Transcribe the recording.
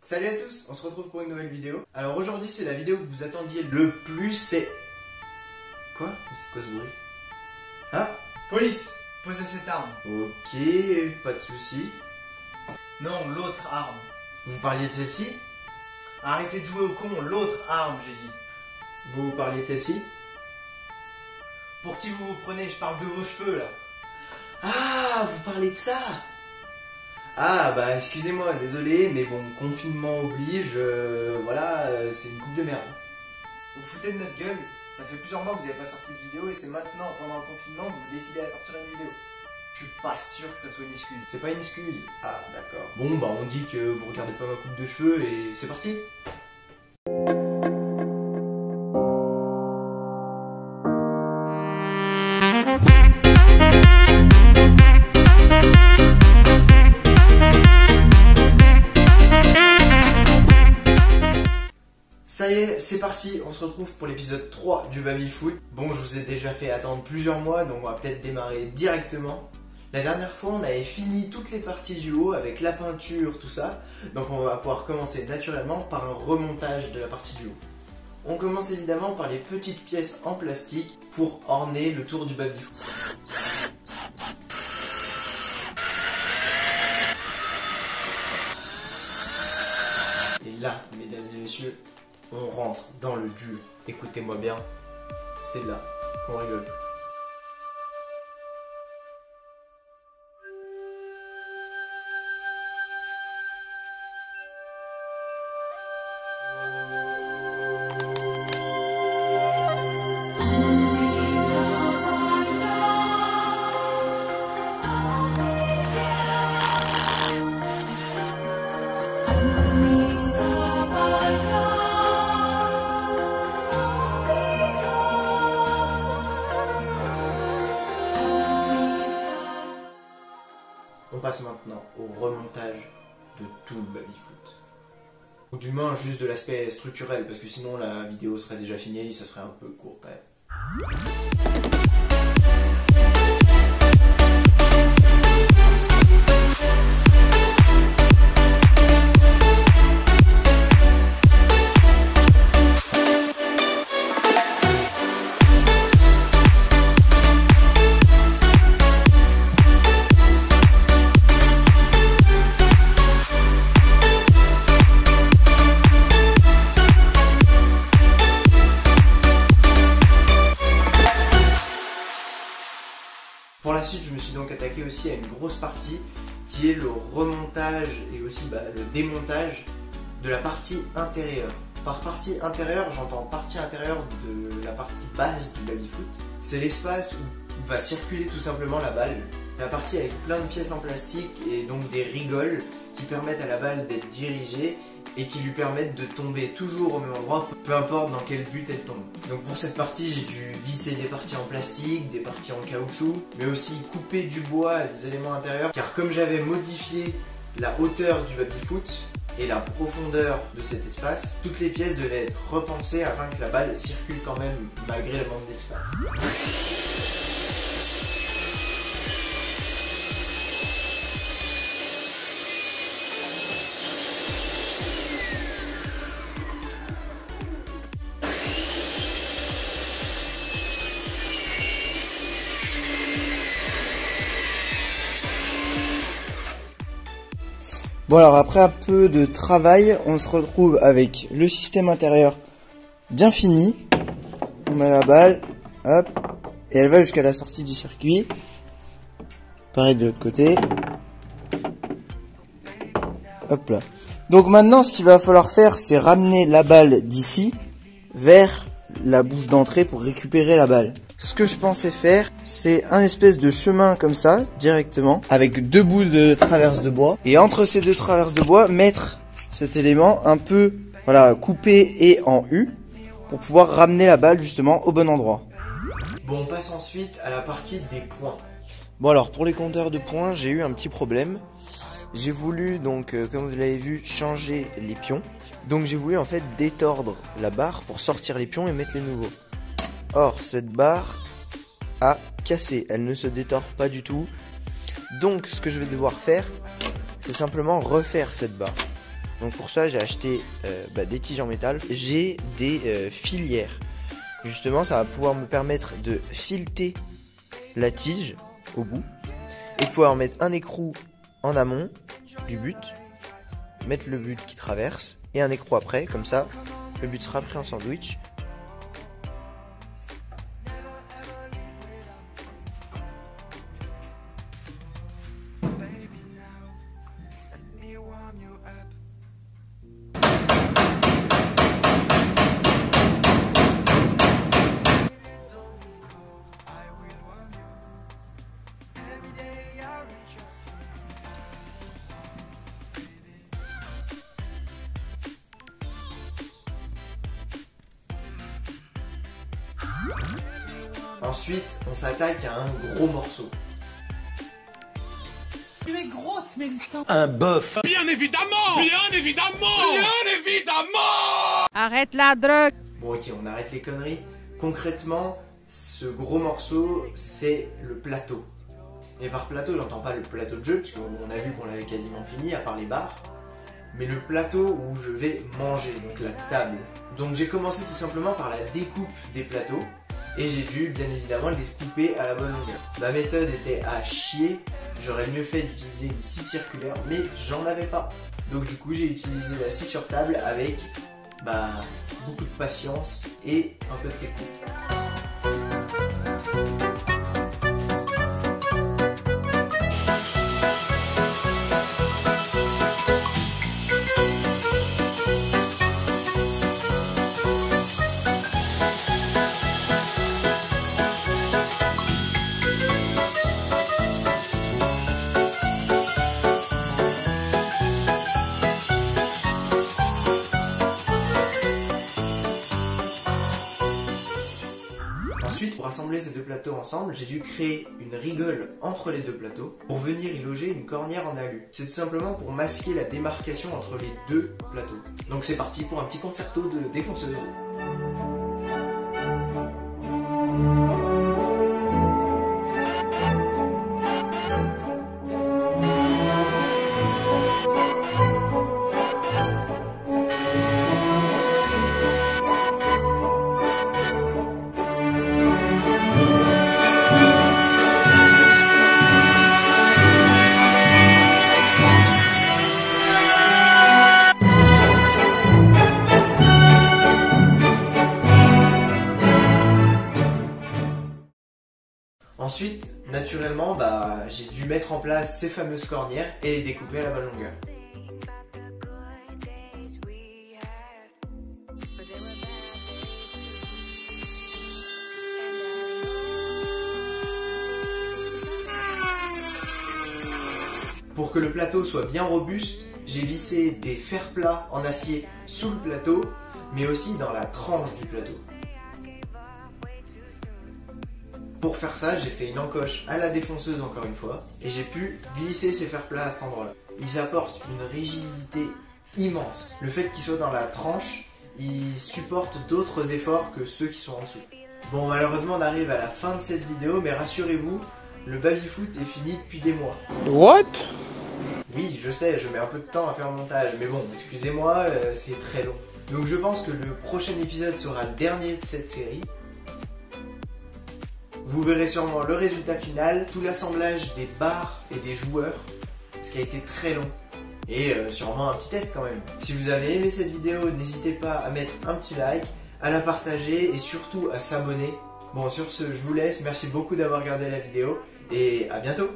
Salut à tous, on se retrouve pour une nouvelle vidéo. Alors aujourd'hui c'est la vidéo que vous attendiez le plus, c'est... Quoi? C'est quoi ce bruit? Ah? Police, posez cette arme. Ok, pas de soucis. Non, l'autre arme. Vous parliez de celle-ci? Arrêtez de jouer au con, l'autre arme, j'ai dit. Vous parliez de celle-ci? Pour qui vous vous prenez? Je parle de vos cheveux là. Ah, vous parlez de ça? Ah bah excusez-moi, désolé, mais bon, confinement oblige, voilà, c'est une coupe de merde. Vous foutez de notre gueule? Ça fait plusieurs mois que vous n'avez pas sorti de vidéo et c'est maintenant, pendant le confinement, que vous décidez à sortir une vidéo. Je suis pas sûr que ça soit une excuse. C'est pas une excuse? Ah d'accord. Bon bah on dit que vous regardez pas ma coupe de cheveux et c'est parti. Ça y est, c'est parti, on se retrouve pour l'épisode 3 du Babyfoot. Bon, je vous ai déjà fait attendre plusieurs mois, donc on va peut-être démarrer directement. La dernière fois, on avait fini toutes les parties du haut avec la peinture, tout ça. Donc on va pouvoir commencer naturellement par un remontage de la partie du haut. On commence évidemment par les petites pièces en plastique pour orner le tour du Babyfoot. Et là, mesdames et messieurs, on rentre dans le dur. Écoutez-moi bien, c'est là qu'on rigole. On passe maintenant au remontage de tout le babyfoot. Ou du moins juste de l'aspect structurel, parce que sinon la vidéo serait déjà finie et ça serait un peu court quand même. Pour la suite, je me suis donc attaqué aussi à une grosse partie qui est le remontage et aussi le démontage de la partie intérieure. Par partie intérieure, j'entends partie intérieure de la partie basse du babyfoot. C'est l'espace où va circuler tout simplement la balle. La partie avec plein de pièces en plastique et donc des rigoles qui permettent à la balle d'être dirigée et qui lui permettent de tomber toujours au même endroit, peu importe dans quel but elle tombe. Donc pour cette partie, j'ai dû visser des parties en plastique, des parties en caoutchouc, mais aussi couper du bois et des éléments intérieurs, car comme j'avais modifié la hauteur du babyfoot et la profondeur de cet espace, toutes les pièces devaient être repensées afin que la balle circule quand même malgré le manque d'espace. Bon alors après un peu de travail, on se retrouve avec le système intérieur bien fini. On met la balle, hop, et elle va jusqu'à la sortie du circuit. Pareil de l'autre côté. Hop là. Donc maintenant ce qu'il va falloir faire, c'est ramener la balle d'ici vers la bouche d'entrée pour récupérer la balle. Ce que je pensais faire, c'est un espèce de chemin comme ça, directement, avec deux bouts de traverse de bois. Et entre ces deux traverses de bois, mettre cet élément un peu, voilà, coupé et en U, pour pouvoir ramener la balle justement au bon endroit. Bon, on passe ensuite à la partie des points. Bon alors, pour les compteurs de points, j'ai eu un petit problème. J'ai voulu, donc, comme vous l'avez vu, changer les pions. Donc j'ai voulu en fait détordre la barre pour sortir les pions et mettre les nouveaux. Or, cette barre a cassé, elle ne se détord pas du tout. Donc, ce que je vais devoir faire, c'est simplement refaire cette barre. Donc pour ça j'ai acheté des tiges en métal. J'ai des filières. Justement ça va pouvoir me permettre de fileter la tige au bout et pouvoir mettre un écrou en amont du but, mettre le but qui traverse et un écrou après, comme ça le but sera pris en sandwich. Ensuite, on s'attaque à un gros morceau. Tu es grosse, Mélissa. Un bœuf. Bien évidemment. Bien évidemment. Bien évidemment. Arrête la drogue. Bon ok, on arrête les conneries. Concrètement, ce gros morceau, c'est le plateau. Et par plateau, j'entends pas le plateau de jeu, parce qu'on a vu qu'on l'avait quasiment fini, à part les barres. Mais le plateau où je vais manger, donc la table. Donc j'ai commencé tout simplement par la découpe des plateaux. Et j'ai dû bien évidemment le découper à la bonne longueur. Ma méthode était à chier, j'aurais mieux fait d'utiliser une scie circulaire, mais j'en avais pas. Donc du coup j'ai utilisé la scie sur table avec beaucoup de patience et un peu de technique. Ensuite, pour assembler ces deux plateaux ensemble, j'ai dû créer une rigole entre les deux plateaux pour venir y loger une cornière en alu. C'est tout simplement pour masquer la démarcation entre les deux plateaux. Donc c'est parti pour un petit concerto de défonceuse. Ensuite, naturellement, j'ai dû mettre en place ces fameuses cornières et les découper à la bonne longueur. Pour que le plateau soit bien robuste, j'ai vissé des fers plats en acier sous le plateau, mais aussi dans la tranche du plateau. Pour faire ça, j'ai fait une encoche à la défonceuse encore une fois, et j'ai pu glisser ces fers plats à cet endroit-là. Ils apportent une rigidité immense. Le fait qu'ils soient dans la tranche, ils supportent d'autres efforts que ceux qui sont en dessous. Bon, malheureusement on arrive à la fin de cette vidéo, mais rassurez-vous, le baby-foot est fini depuis des mois. What? Oui, je sais, je mets un peu de temps à faire le montage, mais bon, excusez-moi, c'est très long. Donc je pense que le prochain épisode sera le dernier de cette série. Vous verrez sûrement le résultat final, tout l'assemblage des barres et des joueurs, ce qui a été très long. Et sûrement un petit test quand même. Si vous avez aimé cette vidéo, n'hésitez pas à mettre un petit like, à la partager et surtout à s'abonner. Bon, sur ce, je vous laisse, merci beaucoup d'avoir regardé la vidéo et à bientôt.